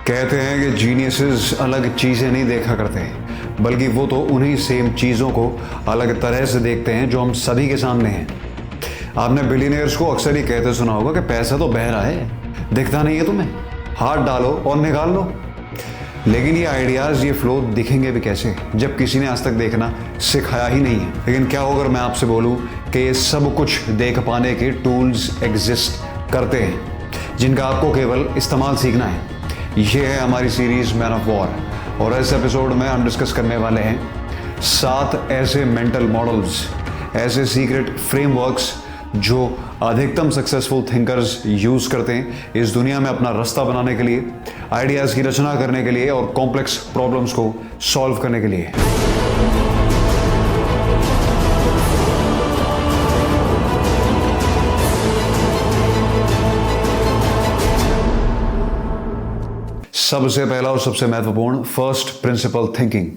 कहते हैं कि जीनियसेस अलग चीज़ें नहीं देखा करते, बल्कि वो तो उन्हीं सेम चीज़ों को अलग तरह से देखते हैं जो हम सभी के सामने हैं। आपने बिलियनियर्स को अक्सर ही कहते सुना होगा कि पैसा तो बह रहा है, दिखता नहीं है तुम्हें, हाथ डालो और निकाल लो। लेकिन ये आइडियाज़, ये फ्लो दिखेंगे भी कैसे जब किसी ने आज तक देखना सिखाया ही नहीं है। लेकिन क्या हो अगर मैं आपसे बोलूं कि ये सब कुछ देख पाने के टूल्स एग्जिस्ट करते हैं जिनका आपको केवल इस्तेमाल सीखना है। ये है हमारी सीरीज मैन ऑफ वॉर, और इस एपिसोड में हम डिस्कस करने वाले हैं 7 ऐसे मेंटल मॉडल्स, ऐसे सीक्रेट फ्रेमवर्क्स जो अधिकतम सक्सेसफुल थिंकर्स यूज करते हैं इस दुनिया में अपना रास्ता बनाने के लिए, आइडियाज की रचना करने के लिए और कॉम्प्लेक्स प्रॉब्लम्स को सॉल्व करने के लिए। सबसे पहला और सबसे महत्वपूर्ण, फर्स्ट प्रिंसिपल थिंकिंग।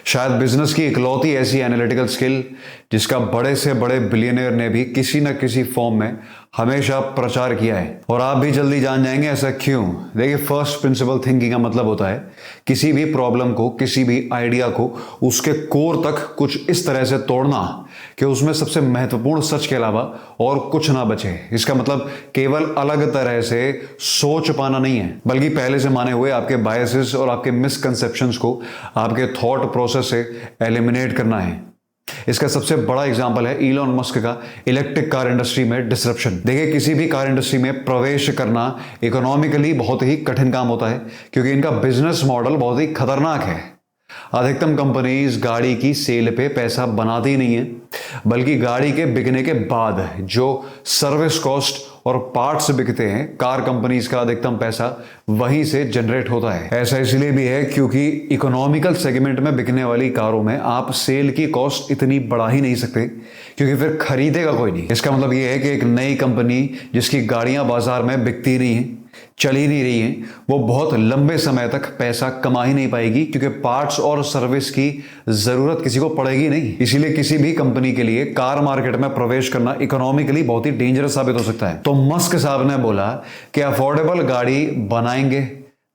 शायद बिजनेस की इकलौती ऐसी एनालिटिकल स्किल जिसका बड़े से बड़े बिलियनियर ने भी किसी न किसी फॉर्म में हमेशा प्रचार किया है, और आप भी जल्दी जान जाएंगे ऐसा क्यों। देखिए, फर्स्ट प्रिंसिपल थिंकिंग का मतलब होता है किसी भी प्रॉब्लम को, किसी भी आइडिया को उसके कोर तक कुछ इस तरह से तोड़ना कि उसमें सबसे महत्वपूर्ण सच के अलावा और कुछ ना बचे। इसका मतलब केवल अलग तरह से सोच पाना नहीं है, बल्कि पहले से माने हुए आपके बायसेस और आपके मिसकंसेप्शंस को आपके थॉट प्रोसेस से एलिमिनेट करना है। इसका सबसे बड़ा एग्जांपल है इलॉन मस्क का इलेक्ट्रिक कार इंडस्ट्री में डिसरप्शन। देखिए, किसी भी कार इंडस्ट्री में प्रवेश करना इकोनॉमिकली बहुत ही कठिन काम होता है, क्योंकि इनका बिजनेस मॉडल बहुत ही खतरनाक है। अधिकतम कंपनीज गाड़ी की सेल पे पैसा बनाती नहीं है, बल्कि गाड़ी के बिकने के बाद जो सर्विस कॉस्ट और पार्ट्स बिकते हैं, कार कंपनीज का अधिकतम पैसा वहीं से जनरेट होता है। ऐसा इसलिए भी है क्योंकि इकोनॉमिकल सेगमेंट में बिकने वाली कारों में आप सेल की कॉस्ट इतनी बढ़ा ही नहीं सकते, क्योंकि फिर खरीदेगा कोई नहीं। इसका मतलब यह है कि एक नई कंपनी जिसकी गाड़ियां बाजार में बिकती नहीं है, चल ही नहीं रही है, वो बहुत लंबे समय तक पैसा कमा ही नहीं पाएगी, क्योंकि पार्ट्स और सर्विस की जरूरत किसी को पड़ेगी नहीं। इसीलिए किसी भी कंपनी के लिए कार मार्केट में प्रवेश करना इकोनॉमिकली बहुत ही डेंजरस साबित हो सकता है। तो मस्क साहब ने बोला कि अफोर्डेबल गाड़ी बनाएंगे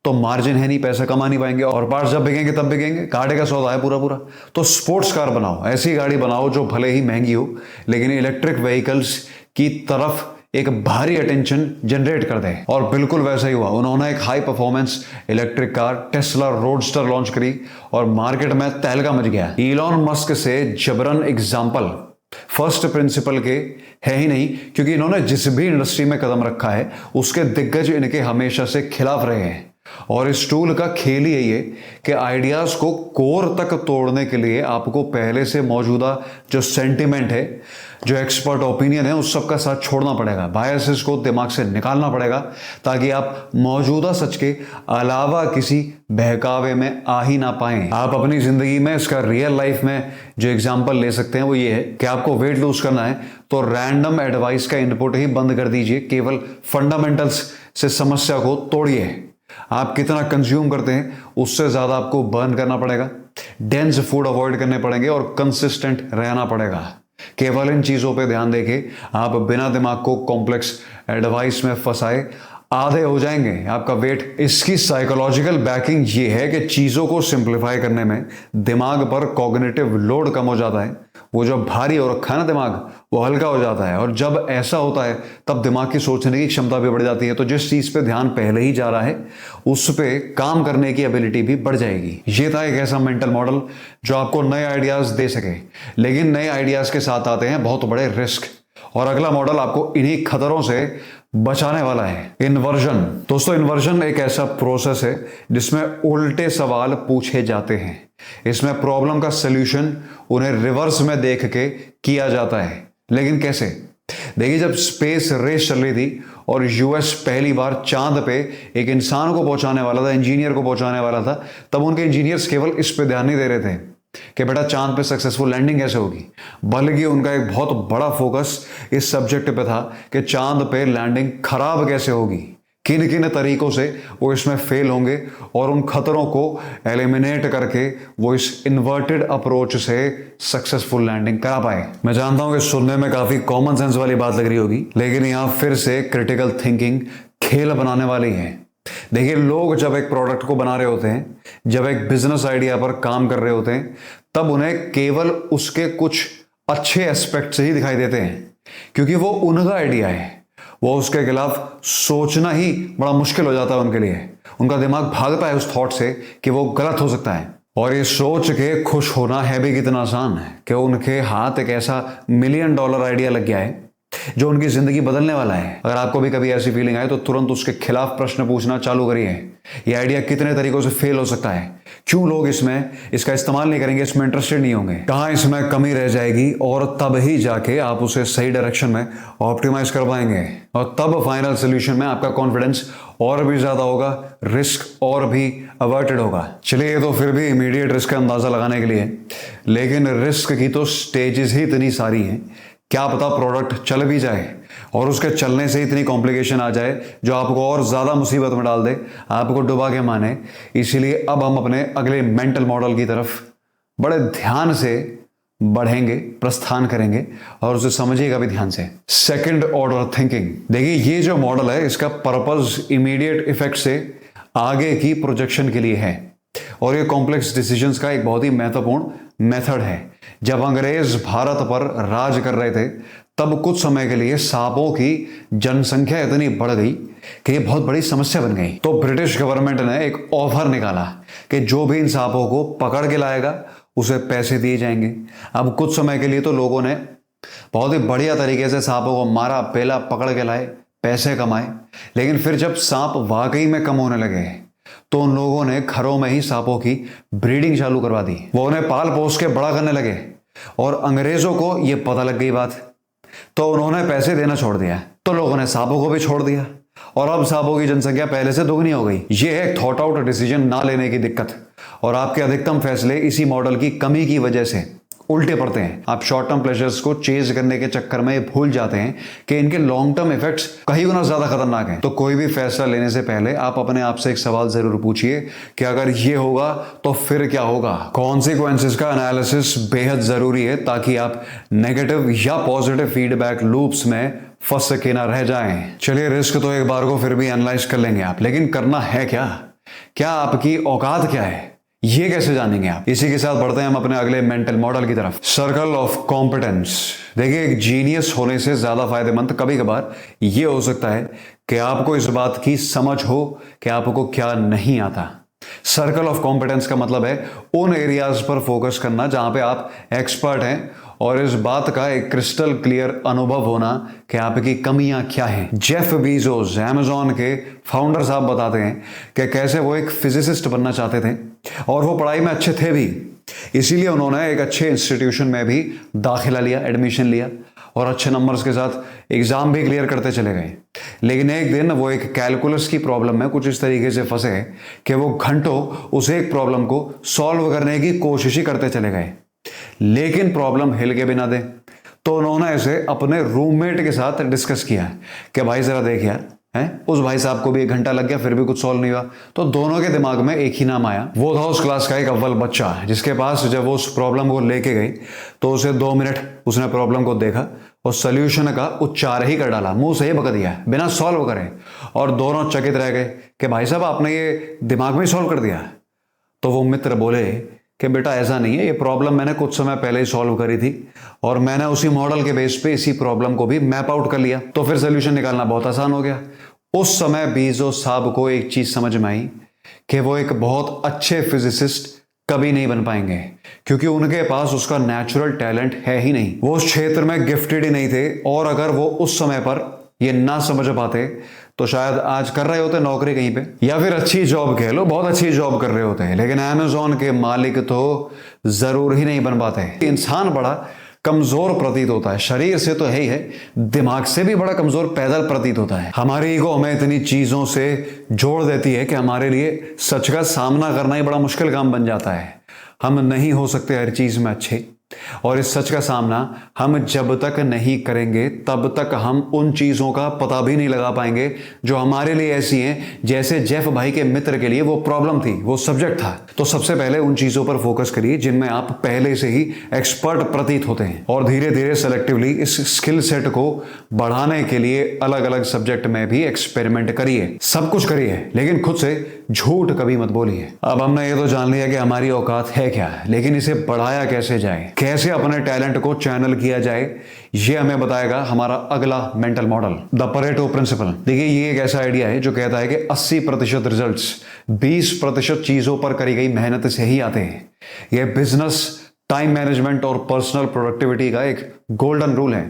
तो मार्जिन है नहीं, पैसा कमा नहीं पाएंगे, और पार्ट्स जब बिकेंगे तब बिकेंगे, घाटे का सौदा है पूरा पूरा। तो स्पोर्ट्स कार बनाओ, ऐसी गाड़ी बनाओ जो भले ही महंगी हो लेकिन इलेक्ट्रिक व्हीकल्स की तरफ एक भारी अटेंशन जनरेट कर दे। और बिल्कुल वैसा ही हुआ। उन्होंने एक high performance electric car Tesla roadster launch करी और मार्केट में तहलका मच गया। इलॉन मस्क से जबरन एग्जांपल फर्स्ट प्रिंसिपल के है ही नहीं, क्योंकि इन्होंने जिस भी इंडस्ट्री में कदम रखा है उसके दिग्गज इनके हमेशा से खिलाफ रहे हैं। और इस टूल का खेल ही यही है कि आइडियाज को कोर तक तोड़ने के लिए आपको पहले से मौजूदा जो सेंटिमेंट है, जो एक्सपर्ट ओपिनियन है, उस सब का साथ छोड़ना पड़ेगा, बायसेस को दिमाग से निकालना पड़ेगा, ताकि आप मौजूदा सच के अलावा किसी बहकावे में आ ही ना पाएं। आप अपनी जिंदगी में इसका रियल लाइफ में जो एग्जांपल ले सकते हैं वो ये है कि आपको वेट लूज करना है तो रैंडम एडवाइस का इनपुट ही बंद कर दीजिए, केवल फंडामेंटल्स से समस्या को तोड़िए। आप कितना कंज्यूम करते हैं उससे ज्यादा आपको बर्न करना पड़ेगा, डेंस फूड अवॉइड करने पड़ेंगे और कंसिस्टेंट रहना पड़ेगा। केवल इन चीजों पे ध्यान देके आप बिना दिमाग को कॉम्प्लेक्स एडवाइस में फंसाए आधे हो जाएंगे आपका वेट। इसकी साइकोलॉजिकल बैकिंग ये है कि चीजों को सिंप्लीफाई करने में दिमाग पर कॉग्निटिव लोड कम हो जाता है। वो जो भारी हो रखा है ना दिमाग, वो हल्का हो जाता है, और जब ऐसा होता है तब दिमाग की सोचने की क्षमता भी बढ़ जाती है। तो जिस चीज पे ध्यान पहले ही जा रहा है उस पे काम करने की एबिलिटी भी बढ़ जाएगी। ये था एक ऐसा मेंटल मॉडल जो आपको नए आइडियाज दे सके, लेकिन नए आइडियाज के साथ आते हैं बहुत बड़े रिस्क। और अगला मॉडल आपको इन्हीं खतरों से बचाने वाला है, इन्वर्जन। दोस्तों, इन्वर्जन एक ऐसा प्रोसेस है जिसमें उल्टे सवाल पूछे जाते हैं। इसमें प्रॉब्लम का सलूशन उन्हें रिवर्स में देख के किया जाता है। लेकिन कैसे? देखिए, जब स्पेस रेस चल रही थी और यूएस पहली बार चांद पे एक इंसान को पहुंचाने वाला था, इंजीनियर को पहुंचाने वाला था, तब उनके इंजीनियर्स केवल इस पे ध्यान नहीं दे रहे थे कि बेटा चांद पे सक्सेसफुल लैंडिंग कैसे होगी, बल्कि उनका एक बहुत बड़ा फोकस इस सब्जेक्ट पे था कि चांद पे लैंडिंग खराब कैसे होगी, किन किन तरीकों से वो इसमें फेल होंगे, और उन खतरों को एलिमिनेट करके वो इस इन्वर्टेड अप्रोच से सक्सेसफुल लैंडिंग करा पाए। मैं जानता हूं कि सुनने में काफी कॉमन सेंस वाली बात लग रही होगी, लेकिन यहां फिर से क्रिटिकल थिंकिंग खेल बनाने वाली है। देखिए, लोग जब एक प्रोडक्ट को बना रहे होते हैं, जब एक बिजनेस आइडिया पर काम कर रहे होते हैं, तब उन्हें केवल उसके कुछ अच्छे एस्पेक्ट से ही दिखाई देते हैं, क्योंकि वो उनका आइडिया है। वो उसके खिलाफ सोचना ही बड़ा मुश्किल हो जाता है उनके लिए। उनका दिमाग भागता है उस थॉट से कि वो गलत हो सकता है। और ये सोच के खुश होना है भी कितना आसान है कि उनके हाथ एक ऐसा $1 मिलियन आइडिया लग गया है जो उनकी जिंदगी बदलने वाला है। अगर आपको भी कभी ऐसी फीलिंग आए तो तुरंत उसके खिलाफ प्रश्न पूछना चालू करिए। ये आइडिया कितने तरीकों से फेल हो सकता है, क्यों लोग इसका इस्तेमाल नहीं करेंगे, इसमें इंटरेस्टेड नहीं होंगे, कहां इसमें कमी रह जाएगी, और तब ही जाके आप उसे सही डायरेक्शन में ऑप्टिमाइज कर पाएंगे। और तब फाइनल सोल्यूशन में आपका कॉन्फिडेंस और भी ज्यादा होगा, रिस्क और भी अवर्टेड होगा। चलिए, ये तो फिर भी इमीडिएट रिस्क का अंदाजा लगाने के लिए, लेकिन रिस्क की तो स्टेजेस ही इतनी सारी हैं। क्या पता प्रोडक्ट चल भी जाए और उसके चलने से इतनी कॉम्प्लिकेशन आ जाए जो आपको और ज्यादा मुसीबत में डाल दे, आपको डुबा के माने। इसीलिए अब हम अपने अगले मेंटल मॉडल की तरफ बड़े ध्यान से बढ़ेंगे, प्रस्थान करेंगे, और उसे समझिएगा भी ध्यान से। Second order thinking. देखिए, ये जो मॉडल है इसका पर्पस इमीडिएट इफेक्ट से आगे की प्रोजेक्शन के लिए है, और ये कॉम्प्लेक्स डिसीजंस का एक बहुत ही महत्वपूर्ण मेथड है। जब अंग्रेज भारत पर राज कर रहे थे, तब कुछ समय के लिए सांपों की जनसंख्या इतनी बढ़ गई कि ये बहुत बड़ी समस्या बन गई। तो ब्रिटिश गवर्नमेंट ने एक ऑफर निकाला कि जो भी इन सांपों को पकड़ के लाएगा उसे पैसे दिए जाएंगे। अब कुछ समय के लिए तो लोगों ने बहुत ही बढ़िया तरीके से सांपों को मारा, पेला, पकड़ के लाए, पैसे कमाए। लेकिन फिर जब सांप वाकई में कम होने लगे तो उन लोगों ने घरों में ही सांपों की ब्रीडिंग चालू करवा दी। वो उन्हें पाल पोस के बड़ा करने लगे, और अंग्रेजों को यह पता लग गई बात, तो उन्होंने पैसे देना छोड़ दिया। तो लोगों ने सांपों को भी छोड़ दिया, और अब सांपों की जनसंख्या पहले से दोगुनी हो गई। यह है थॉट आउट डिसीजन ना लेने की दिक्कत, और आपके अधिकतम फैसले इसी मॉडल की कमी की वजह से उल्टे पड़ते हैं। आप शॉर्ट टर्म प्लेजर्स को चेज करने के चक्कर में भूल जाते हैं कि इनके लॉन्ग टर्म इफेक्ट्स कहीं गुना ज्यादा खतरनाक हैं। तो कोई भी फैसला लेने से पहले आप अपने आप से एक सवाल जरूर पूछिए कि अगर ये होगा तो फिर क्या होगा। कॉन्सिक्वेंसेस का एनालिसिस बेहद जरूरी है, ताकि आप नेगेटिव या पॉजिटिव फीडबैक लूप्स में फंस के ना रह जाएं। चलिए, रिस्क तो एक बार को फिर भी एनालाइज कर लेंगे आप, लेकिन करना है क्या आपकी औकात क्या है, ये कैसे जानेंगे आप। इसी के साथ बढ़ते हैं हम अपने अगले मेंटल मॉडल की तरफ, सर्कल ऑफ कॉम्पिटेंस। देखिए, एक जीनियस होने से ज्यादा फायदेमंद कभी कभार ये हो सकता है कि आपको इस बात की समझ हो कि आपको क्या नहीं आता। सर्कल ऑफ कॉम्पिटेंस का मतलब है उन एरियाज पर फोकस करना जहां पे आप एक्सपर्ट हैं, और इस बात का एक क्रिस्टल क्लियर अनुभव होना कि आपकी कमियां क्या हैं। जेफ बीजोस, अमेज़न के फाउंडर साहब बताते हैं कि कैसे वो एक फिजिसिस्ट बनना चाहते थे, और वो पढ़ाई में अच्छे थे भी। इसीलिए उन्होंने एक अच्छे इंस्टीट्यूशन में भी दाखिला लिया, एडमिशन लिया, और अच्छे नंबर्स के साथ एग्जाम भी क्लियर करते चले गए। लेकिन एक दिन वो एक कैलकुलस की प्रॉब्लम में कुछ इस तरीके से फंसे कि वो घंटों उस एक प्रॉब्लम को सॉल्व करने की कोशिश ही करते चले गए, लेकिन प्रॉब्लम हिल के भी ना दे। तो उन्होंने इसे अपने रूममेट के साथ डिस्कस किया कि भाई जरा देख यार, उस भाई साहब को भी 1 घंटा लग गया फिर भी कुछ सॉल्व नहीं हुआ। तो दोनों के दिमाग में एक ही नाम आया। वो था उस क्लास का एक अव्वल बच्चा, जिसके पास जब वो उस प्रॉब्लम को लेके गई तो उसे 2 मिनट उसने प्रॉब्लम को देखा और सोल्यूशन का उच्चार ही कर डाला, मुंह से ही बका दिया बिना सॉल्व करे। और दोनों चकित रह गए कि भाई साहब आपने ये दिमाग में ही सॉल्व कर दिया। तो वो मित्र बोले कि बेटा ऐसा नहीं है, ये प्रॉब्लम मैंने कुछ समय पहले ही सॉल्व करी थी, और मैंने उसी मॉडल के बेस पे इसी प्रॉब्लम को भी मैप आउट कर लिया, तो फिर सोल्यूशन निकालना बहुत आसान हो गया। उस समय बीजोस साहब को एक चीज समझ में आई कि वो एक बहुत अच्छे फिजिसिस्ट कभी नहीं बन पाएंगे, क्योंकि उनके पास उसका नेचुरल टैलेंट है ही नहीं। वो उस क्षेत्र में गिफ्टेड ही नहीं थे, और अगर वो उस समय पर ये ना समझ पाते तो शायद आज कर रहे होते नौकरी कहीं पे, या फिर अच्छी जॉब कह लो, बहुत अच्छी जॉब कर रहे होते हैं, लेकिन अमेज़न के मालिक तो जरूर ही नहीं बन पाते। इंसान बड़ा कमजोर प्रतीत होता है, शरीर से तो है ही है, दिमाग से भी बड़ा कमजोर पैदल प्रतीत होता है। हमारी ईगो हमें इतनी चीजों से जोड़ देती है कि हमारे लिए सच का सामना करना ही बड़ा मुश्किल काम बन जाता है। हम नहीं हो सकते हर चीज में अच्छे, और इस सच का सामना हम जब तक नहीं करेंगे तब तक हम उन चीजों का पता भी नहीं लगा पाएंगे जो हमारे लिए ऐसी हैं जैसे जेफ भाई के मित्र के लिए वो प्रॉब्लम थी, वो सब्जेक्ट था। तो सबसे पहले उन चीजों पर फोकस करिए जिनमें आप पहले से ही एक्सपर्ट प्रतीत होते हैं और धीरे धीरे सेलेक्टिवली इस स्किल सेट को बढ़ाने के लिए अलग अलग सब्जेक्ट में भी एक्सपेरिमेंट करिए। सब कुछ करिए लेकिन खुद से झूठ कभी मत बोलिए। अब हमने ये तो जान लिया कि हमारी औकात है क्या, लेकिन इसे बढ़ाया कैसे जाए, कैसे अपने टैलेंट को चैनल किया जाए, ये हमें बताएगा हमारा अगला mental model, the Pareto principle. देखिए, ये एक ऐसा आइडिया है जो कहता है कि 80% रिजल्ट्स 20% चीजों पर करी गई मेहनत से ही आते हैं। यह बिजनेस, टाइम मैनेजमेंट और पर्सनल प्रोडक्टिविटी का एक गोल्डन रूल है।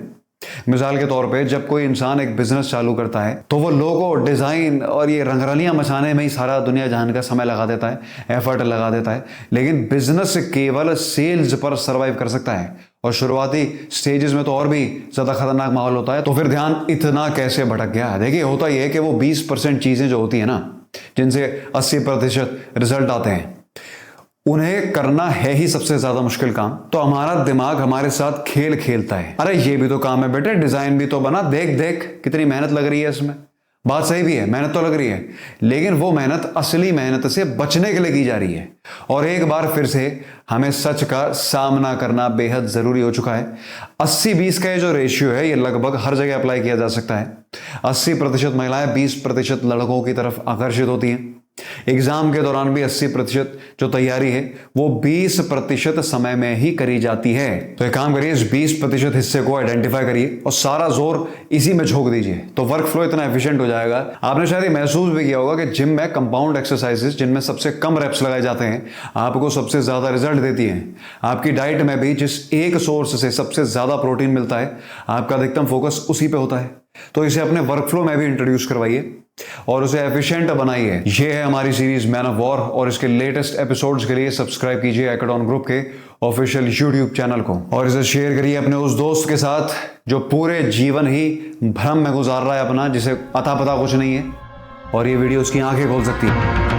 मिसाल के तौर पे जब कोई इंसान एक बिजनेस चालू करता है तो वो लोगो, डिजाइन और ये रंगरलियां मचाने में ही सारा दुनिया जहान का समय लगा देता है, एफर्ट लगा देता है। लेकिन बिजनेस केवल सेल्स पर सरवाइव कर सकता है और शुरुआती स्टेजेस में तो और भी ज्यादा खतरनाक माहौल होता है। तो फिर ध्यान इतना कैसे भटक गया? देखिए, होता यह है कि वो 20% चीजें जो होती है ना, जिनसे 80% रिजल्ट आते हैं, उन्हें करना है ही सबसे ज्यादा मुश्किल काम। तो हमारा दिमाग हमारे साथ खेल खेलता है, अरे ये भी तो काम है बेटे, डिजाइन भी तो बना, देख देख कितनी मेहनत लग रही है इसमें। बात सही भी है, मेहनत तो लग रही है, लेकिन वो मेहनत असली मेहनत से बचने के लिए की जा रही है। और एक बार फिर से हमें सच का सामना करना बेहद जरूरी हो चुका है। 80-20 का ये जो रेशियो है, ये लगभग हर जगह अप्लाई किया जा सकता है। 80% महिलाएं 20% लड़कों की तरफ आकर्षित होती हैं। एग्जाम के दौरान भी 80% जो तैयारी है वो 20% समय में ही करी जाती है। तो एक काम करिए, इस 20% हिस्से को आइडेंटिफाई करिए और सारा जोर इसी में झोंक दीजिए, तो वर्क फ्लो इतना एफिशिएंट हो जाएगा। आपने शायद ये महसूस भी किया होगा कि जिम में कंपाउंड एक्सरसाइजेस जिनमें सबसे कम रेप्स लगाए जाते हैं आपको सबसे ज्यादा रिजल्ट देती हैं। आपकी डाइट में भी जिस एक सोर्स से सबसे ज्यादा प्रोटीन मिलता है, आपका अधिकतम फोकस उसी पे होता है। तो इसे अपने वर्क फ्लो में भी इंट्रोड्यूस करवाइए और उसे एफिशिएंट बनाइए। ये है हमारी सीरीज मैन ऑफ वॉर, और इसके लेटेस्ट एपिसोड्स के लिए सब्सक्राइब कीजिए हैकाथॉन ग्रुप के ऑफिशियल यूट्यूब चैनल को, और इसे शेयर करिए अपने उस दोस्त के साथ जो पूरे जीवन ही भ्रम में गुजार रहा है अपना, जिसे अता पता कुछ नहीं है, और ये वीडियो उसकी आंखें खोल सकती है।